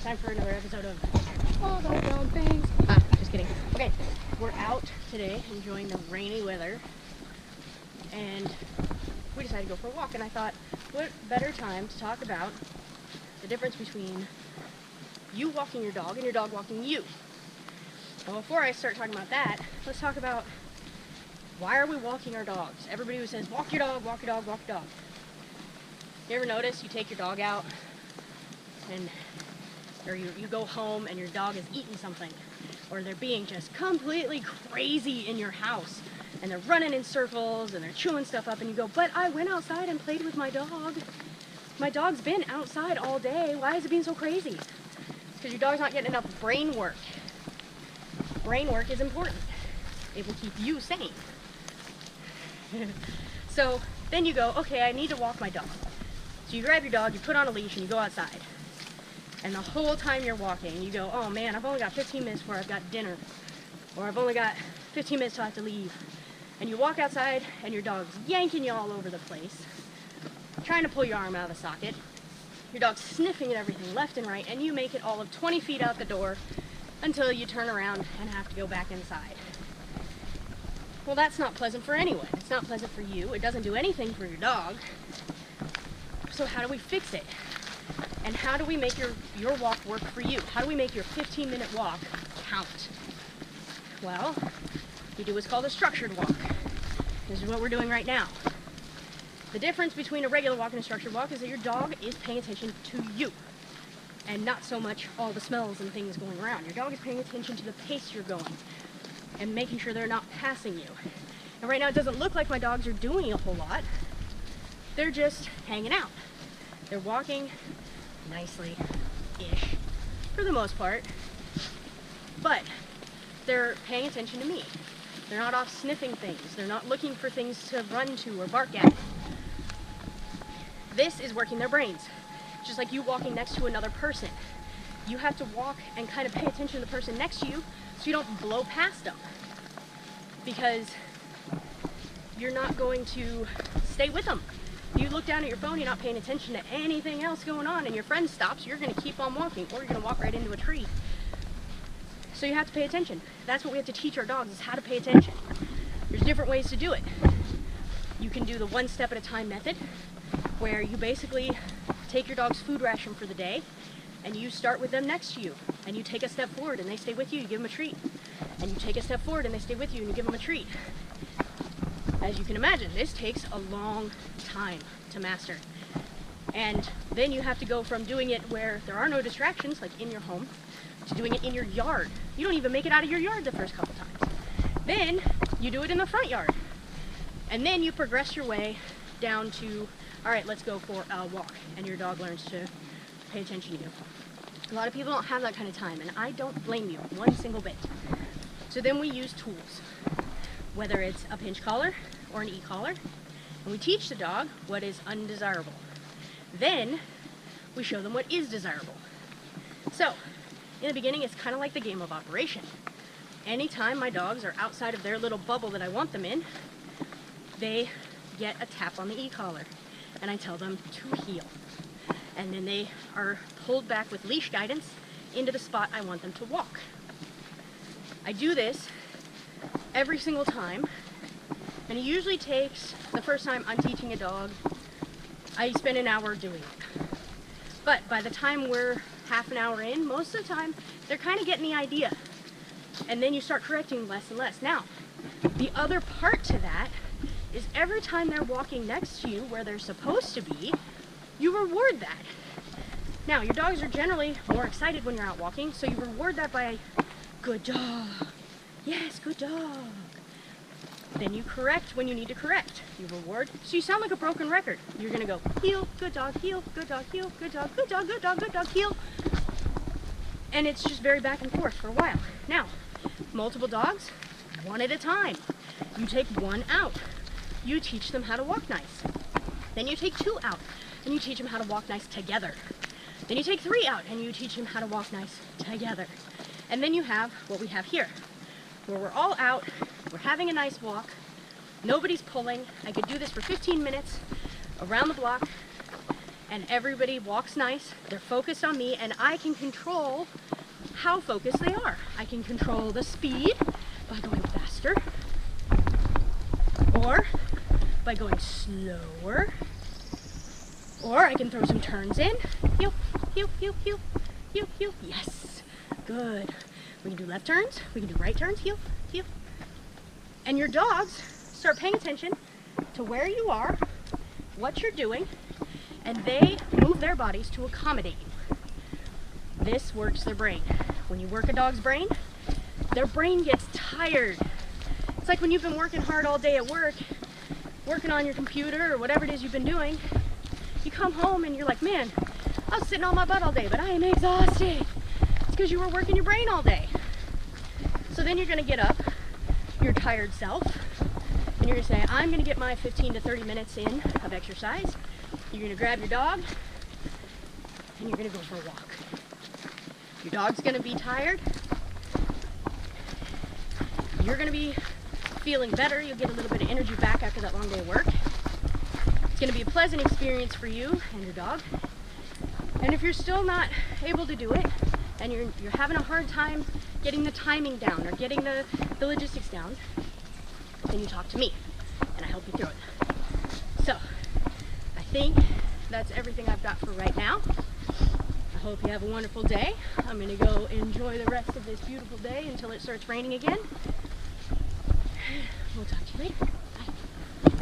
time for another episode of All About Dog Things. Just kidding. Okay, we're out today enjoying the rainy weather, and we decided to go for a walk, and I thought, what better time to talk about the difference between you walking your dog and your dog walking you. Well, before I start talking about that, let's talk about why are we walking our dogs? Everybody who says, walk your dog, walk your dog, walk your dog. You ever notice you take your dog out or you go home and your dog is eating something, or they're being just completely crazy in your house and they're running in circles and they're chewing stuff up, and you go, but I went outside and played with my dog. My dog's been outside all day. Why is it being so crazy? Because your dog's not getting enough brain work. Brain work is important. It will keep you sane. So then you go, okay, I need to walk my dog. So you grab your dog, you put on a leash, and you go outside. And the whole time you're walking, you go, oh man, I've only got 15 minutes before I've got dinner. Or I've only got 15 minutes till I have to leave. And you walk outside, and your dog's yanking you all over the place, trying to pull your arm out of the socket. Your dog's sniffing at everything left and right, and you make it all of 20 feet out the door until you turn around and have to go back inside. Well, that's not pleasant for anyone. It's not pleasant for you. It doesn't do anything for your dog. So how do we fix it? And how do we make your walk work for you? How do we make your 15-minute walk count? Well, you do what's called a structured walk. This is what we're doing right now. The difference between a regular walk and a structured walk is that your dog is paying attention to you, and not so much all the smells and things going around. Your dog is paying attention to the pace you're going and making sure they're not passing you. And right now it doesn't look like my dogs are doing a whole lot. They're just hanging out. They're walking nicely-ish, for the most part, but they're paying attention to me. They're not off sniffing things. They're not looking for things to run to or bark at. This is working their brains. Just like you walking next to another person. You have to walk and kind of pay attention to the person next to you so you don't blow past them. Because you're not going to stay with them. You look down at your phone, you're not paying attention to anything else going on, and your friend stops, you're going to keep on walking, or you're going to walk right into a tree. So you have to pay attention. That's what we have to teach our dogs, is how to pay attention. There's different ways to do it. You can do the one step at a time method, where you basically take your dog's food ration for the day, and you start with them next to you, and you take a step forward and they stay with you, you give them a treat. And you take a step forward and they stay with you and you give them a treat. As you can imagine, this takes a long time to master. And then you have to go from doing it where there are no distractions, like in your home, to doing it in your yard. You don't even make it out of your yard the first couple times. Then you do it in the front yard. And then you progress your way down to, all right, let's go for a walk. And your dog learns to pay attention to you. A lot of people don't have that kind of time, and I don't blame you one single bit. So then we use tools, whether it's a pinch collar or an e-collar, and we teach the dog what is undesirable. Then we show them what is desirable. So in the beginning, it's kind of like the game of Operation. Anytime my dogs are outside of their little bubble that I want them in, they get a tap on the e-collar, and I tell them to heel. And then they are pulled back with leash guidance into the spot I want them to walk. I do this every single time, and it usually takes, the first time I'm teaching a dog, I spend an hour doing it. But by the time we're half an hour in, most of the time, they're kind of getting the idea. And then you start correcting less and less. Now, the other part to that is every time they're walking next to you where they're supposed to be, you reward that. Now, your dogs are generally more excited when you're out walking, so you reward that by, good dog. Yes, good dog. Then you correct when you need to correct. You reward. So you sound like a broken record. You're going to go, heel, good dog, heel, good dog, heel, good dog, good dog, good dog, good dog, heel. And it's just very back and forth for a while. Now, multiple dogs, one at a time. You take one out. You teach them how to walk nice. Then you take two out, and you teach them how to walk nice together. Then you take three out, and you teach them how to walk nice together. And then you have what we have here, where we're all out, we're having a nice walk, nobody's pulling. I could do this for 15 minutes around the block, and everybody walks nice, they're focused on me, and I can control how focused they are. I can control the speed by going faster, or by going slower, or I can throw some turns in. Heel, heel, heel, heel, heel, heel. Yes, good. We can do left turns, we can do right turns, heel, heel. And your dogs start paying attention to where you are, what you're doing, and they move their bodies to accommodate you. This works their brain. When you work a dog's brain, their brain gets tired. It's like when you've been working hard all day at work, working on your computer or whatever it is you've been doing, you come home and you're like, man, I was sitting on my butt all day, but I am exhausted. It's because you were working your brain all day. So then you're gonna get up, your tired self, and you're gonna say, I'm gonna get my 15 to 30 minutes in of exercise. You're gonna grab your dog, and you're gonna go for a walk. Your dog's gonna be tired. You're gonna be feeling better. You'll get a little bit of energy back after that long day of work. It's gonna be a pleasant experience for you and your dog. And if you're still not able to do it, and you're having a hard time getting the timing down or getting the logistics down, then you talk to me, and I help you through it. So, I think that's everything I've got for right now. I hope you have a wonderful day. I'm gonna go enjoy the rest of this beautiful day until it starts raining again. We'll talk to you later.